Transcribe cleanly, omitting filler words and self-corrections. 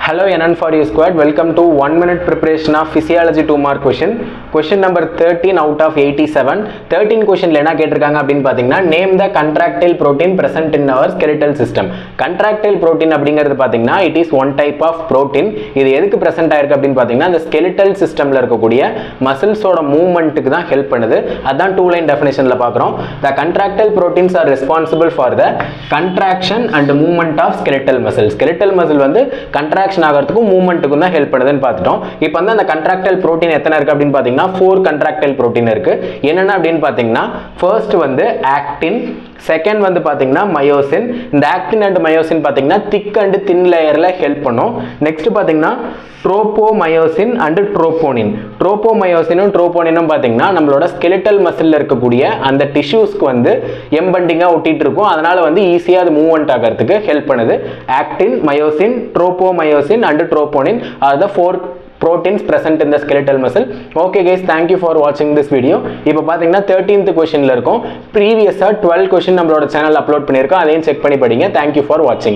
Hello NN4U squad, welcome to 1 minute preparation of physiology 2 mark question. Question number 13 out of 87. 13 question என்ன கேட்டிருக்காங்க அப்படின்னு பார்த்தீங்கன்னா name the contractile protein present in our skeletal system. Contractile protein அப்படிங்கிறது பார்த்தீங்கன்னா it is one type of protein. இது எதுக்கு present ஆயிருக்கு அப்படின்னு பார்த்தீங்கன்னா அந்த skeletal systemல இருக்கக்கூடிய muscles-ஓட மூவ்மெண்ட்டுக்கு தான் ஹெல்ப் பண்ணுது. அதான் 2 line definitionல பார்க்குறோம். The contractile proteins are responsible for the contraction and movement of skeletal muscle. Skeletal muscle வந்து contraction ஆகிறதுக்கும் மூவ்மெண்ட்டுக்கும் தான் ஹெல்ப் பண்ணுதுன்னு பார்த்துட்டோம். இப்போ வந்து அந்த கண்ட்ராக்டைல் புரோட்டீன் எத்தனை இருக்கு அப்படின்னு பார்த்தீங்கன்னா 4 கண்ட்ராக்டைல் புரோட்டீன் இருக்கு. என்னென்ன அப்படின்னு பார்த்தீங்கன்னா ஃபர்ஸ்ட் வந்து ஆக்டின், செகண்ட் வந்து பார்த்தீங்கன்னா மயோசின். இந்த ஆக்டின் அண்ட் மயோசின் பார்த்தீங்கன்னா திக் அண்ட் தின் லேயரில் ஹெல்ப் பண்ணும். நெக்ஸ்ட் பார்த்தீங்கன்னா ட்ரோபோமயோசின் அண்ட் ட்ரோபோனின். ட்ரோபோமயோசினும் ட்ரோபோனினும் பார்த்தீங்கன்னா நம்மளோட ஸ்கெலிட்டல் மசிலில் இருக்கக்கூடிய அந்த டிஷ்யூஸ்க்கு வந்து எம்பண்டிங்காக ஒட்டிட்டு இருக்கும். அதனால வந்து ஈஸியாக அது மூவ்மெண்ட் ஆகிறதுக்கு ஹெல்ப் பண்ணுது. Actin, myosin, tropomyosin and troponin are the 4 proteins present in the skeletal muscle. Okay guys, thank you for watching this video. இப்போ பாத்தீங்கன்னா 13th questionல இருக்கும். Previous 12 question நம்மளோட சேனல்ல அப்லோட் பண்ணிருக்கோம். அதையும் செக் பண்ணி படிங்க. Thank you for watching.